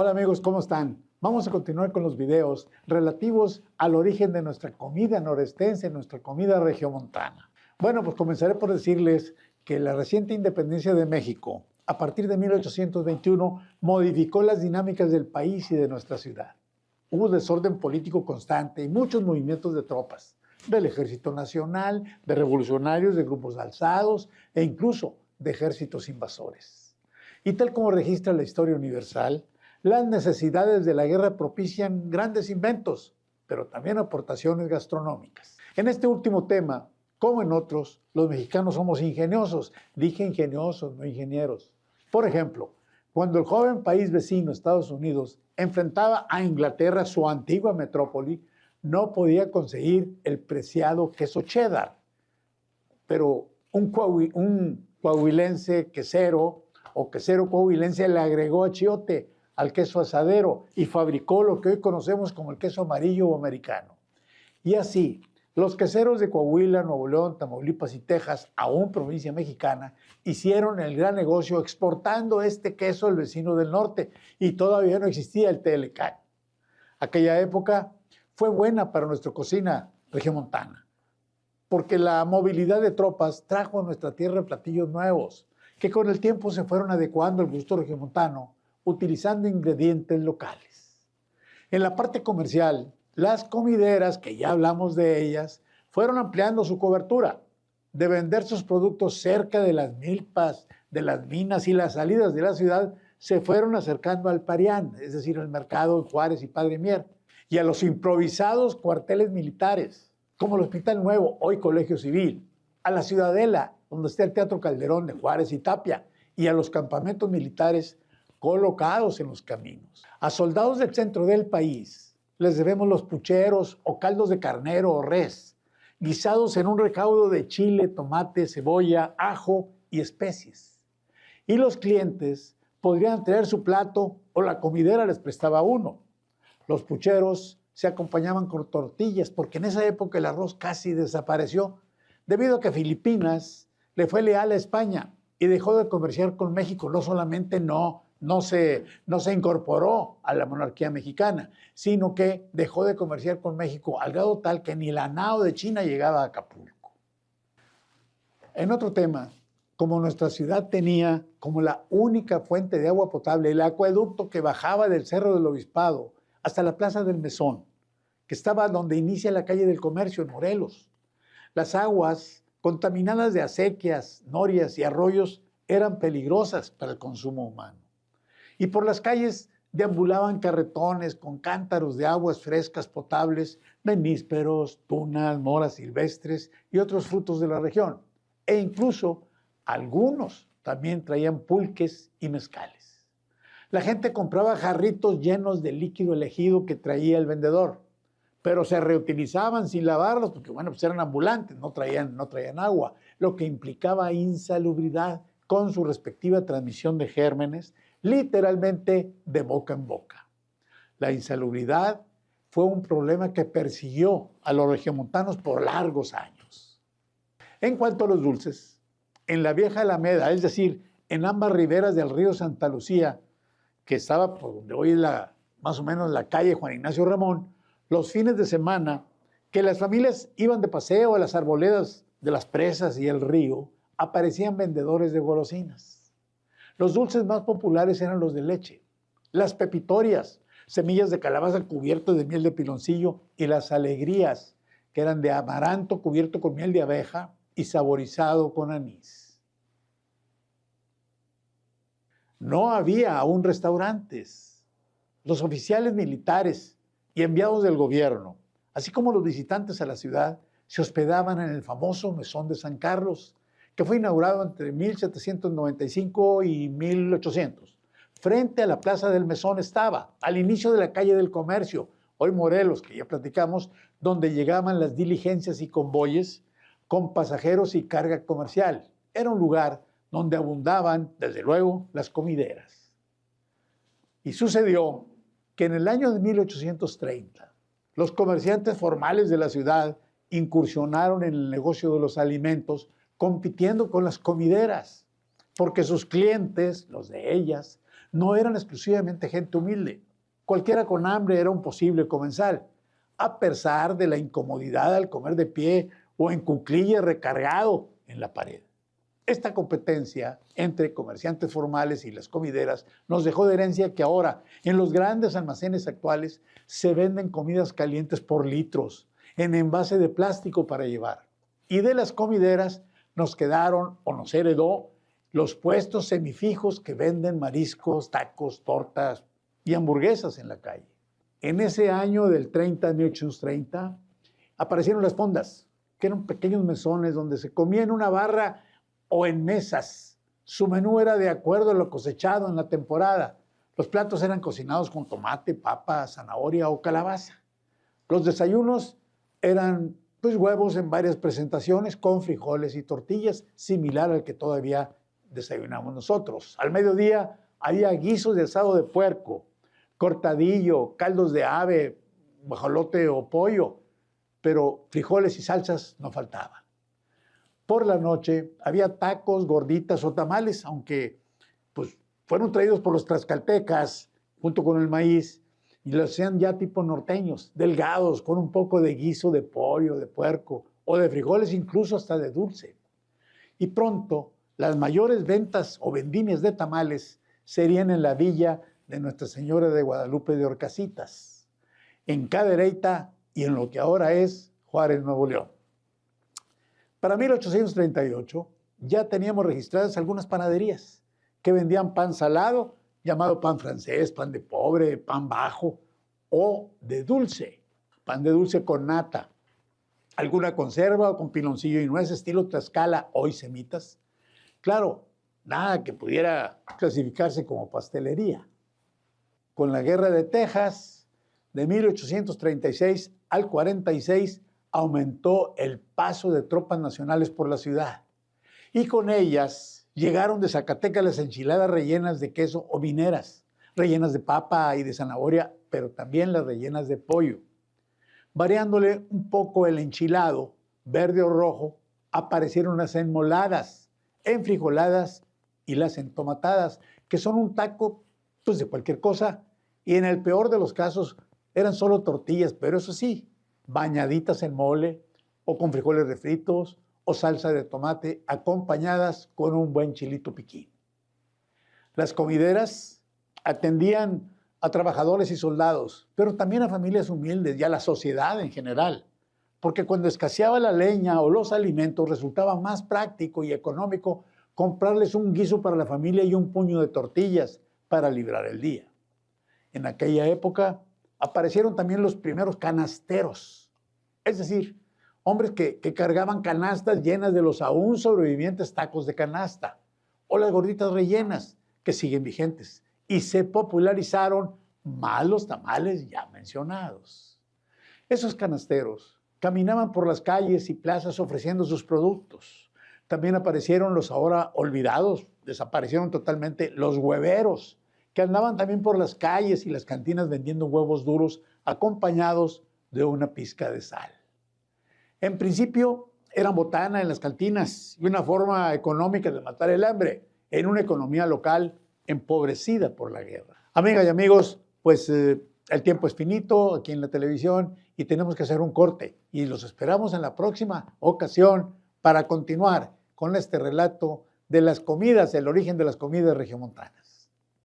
Hola amigos, ¿cómo están? Vamos a continuar con los videos relativos al origen de nuestra comida norestense, nuestra comida regiomontana. Bueno, pues comenzaré por decirles que la reciente independencia de México, a partir de 1821, modificó las dinámicas del país y de nuestra ciudad. Hubo desorden político constante y muchos movimientos de tropas, del Ejército Nacional, de revolucionarios, de grupos alzados e incluso de ejércitos invasores. Y tal como registra la historia universal, las necesidades de la guerra propician grandes inventos, pero también aportaciones gastronómicas. En este último tema, como en otros, los mexicanos somos ingeniosos. Dije ingeniosos, no ingenieros. Por ejemplo, cuando el joven país vecino, Estados Unidos, enfrentaba a Inglaterra, su antigua metrópoli, no podía conseguir el preciado queso cheddar. Pero un coahuilense quesero o quesero coahuilense le agregó achiote al queso asadero y fabricó lo que hoy conocemos como el queso amarillo o americano. Y así, los queseros de Coahuila, Nuevo León, Tamaulipas y Texas, aún provincia mexicana, hicieron el gran negocio exportando este queso al vecino del norte y todavía no existía el TLC. Aquella época fue buena para nuestra cocina regiomontana, porque la movilidad de tropas trajo a nuestra tierra platillos nuevos, que con el tiempo se fueron adecuando al gusto regiomontano, utilizando ingredientes locales. En la parte comercial, las comideras, que ya hablamos de ellas, fueron ampliando su cobertura, de vender sus productos cerca de las milpas, de las minas y las salidas de la ciudad, se fueron acercando al Parián, es decir, al mercado en Juárez y Padre Mier, y a los improvisados cuarteles militares, como el Hospital Nuevo, hoy Colegio Civil, a la Ciudadela, donde está el Teatro Calderón de Juárez y Tapia, y a los campamentos militares colocados en los caminos. A soldados del centro del país les debemos los pucheros o caldos de carnero o res, guisados en un recaudo de chile, tomate, cebolla, ajo y especies. Y los clientes podrían traer su plato o la comidera les prestaba uno. Los pucheros se acompañaban con tortillas porque en esa época el arroz casi desapareció debido a que Filipinas le fue leal a España y dejó de comerciar con México. No solamente no se incorporó a la monarquía mexicana, sino que dejó de comerciar con México al grado tal que ni la nao de China llegaba a Acapulco. En otro tema, como nuestra ciudad tenía como la única fuente de agua potable el acueducto que bajaba del Cerro del Obispado hasta la Plaza del Mesón, que estaba donde inicia la calle del Comercio en Morelos. Las aguas contaminadas de acequias, norias y arroyos eran peligrosas para el consumo humano. Y por las calles deambulaban carretones con cántaros de aguas frescas potables, de nísperos, tunas, moras silvestres y otros frutos de la región. E incluso algunos también traían pulques y mezcales. La gente compraba jarritos llenos de líquido elegido que traía el vendedor, pero se reutilizaban sin lavarlos porque, bueno, pues eran ambulantes, no traían agua, lo que implicaba insalubridad con su respectiva transmisión de gérmenes, literalmente de boca en boca. La insalubridad fue un problema que persiguió a los regiomontanos por largos años. En cuanto a los dulces, en la vieja Alameda, es decir, en ambas riberas del río Santa Lucía, que estaba por donde hoy es más o menos la calle Juan Ignacio Ramón, los fines de semana, que las familias iban de paseo a las arboledas de las presas y el río, aparecían vendedores de golosinas. Los dulces más populares eran los de leche, las pepitorias, semillas de calabaza cubiertas de miel de piloncillo, y las alegrías, que eran de amaranto cubierto con miel de abeja y saborizado con anís. No había aún restaurantes. Los oficiales militares y enviados del gobierno, así como los visitantes a la ciudad, se hospedaban en el famoso Mesón de San Carlos, que fue inaugurado entre 1795 y 1800. Frente a la Plaza del Mesón estaba, al inicio de la calle del Comercio, hoy Morelos, que ya platicamos, donde llegaban las diligencias y convoyes con pasajeros y carga comercial. Era un lugar donde abundaban, desde luego, las comideras. Y sucedió que en el año de 1830, los comerciantes formales de la ciudad incursionaron en el negocio de los alimentos, compitiendo con las comideras, porque sus clientes, los de ellas, no eran exclusivamente gente humilde. Cualquiera con hambre era un posible comensal, a pesar de la incomodidad al comer de pie o en cuclillas recargado en la pared. Esta competencia entre comerciantes formales y las comideras nos dejó de herencia que ahora en los grandes almacenes actuales se venden comidas calientes por litros en envase de plástico para llevar. Y de las comideras nos quedaron o nos heredó los puestos semifijos que venden mariscos, tacos, tortas y hamburguesas en la calle. En ese año del 1830 aparecieron las fondas, que eran pequeños mesones donde se comía en una barra o en mesas. Su menú era de acuerdo a lo cosechado en la temporada. Los platos eran cocinados con tomate, papa, zanahoria o calabaza. Los desayunos eran huevos en varias presentaciones con frijoles y tortillas, similar al que todavía desayunamos nosotros. Al mediodía había guisos de asado de puerco, cortadillo, caldos de ave, guajolote o pollo, pero frijoles y salsas no faltaban. Por la noche había tacos, gorditas o tamales, aunque fueron traídos por los tlaxcaltecas junto con el maíz y los hacían ya tipo norteños, delgados, con un poco de guiso de pollo, de puerco o de frijoles, incluso hasta de dulce. Y pronto las mayores ventas o vendimias de tamales serían en la villa de Nuestra Señora de Guadalupe de Orcasitas, en Cadereyta y en lo que ahora es Juárez, Nuevo León. Para 1838 ya teníamos registradas algunas panaderías que vendían pan salado, llamado pan francés, pan de pobre, pan bajo, o de dulce, pan de dulce con nata, alguna conserva o con piloncillo y nuez, estilo Tlaxcala, hoy semitas. Claro, nada que pudiera clasificarse como pastelería. Con la Guerra de Texas, de 1836 al 46, aumentó el paso de tropas nacionales por la ciudad. Y con ellas llegaron de Zacatecas las enchiladas rellenas de queso o mineras, rellenas de papa y de zanahoria, pero también las rellenas de pollo. Variándole un poco el enchilado, verde o rojo, aparecieron las enmoladas, enfrijoladas y las entomatadas, que son un taco de cualquier cosa, y en el peor de los casos eran solo tortillas, pero eso sí, bañaditas en mole o con frijoles refritos o salsa de tomate acompañadas con un buen chilito piquín. Las comideras atendían a trabajadores y soldados, pero también a familias humildes y a la sociedad en general, porque cuando escaseaba la leña o los alimentos resultaba más práctico y económico comprarles un guiso para la familia y un puño de tortillas para librar el día. En aquella época aparecieron también los primeros canasteros, es decir, hombres que cargaban canastas llenas de los aún sobrevivientes tacos de canasta o las gorditas rellenas que siguen vigentes y se popularizaron más los tamales ya mencionados. Esos canasteros caminaban por las calles y plazas ofreciendo sus productos. También aparecieron los ahora olvidados, desaparecieron totalmente los hueveros, que andaban también por las calles y las cantinas vendiendo huevos duros acompañados de una pizca de sal. En principio eran botana en las cantinas y una forma económica de matar el hambre en una economía local empobrecida por la guerra. Amigas y amigos, el tiempo es finito aquí en la televisión y tenemos que hacer un corte y los esperamos en la próxima ocasión para continuar con este relato de las comidas, el origen de las comidas regiomontanas.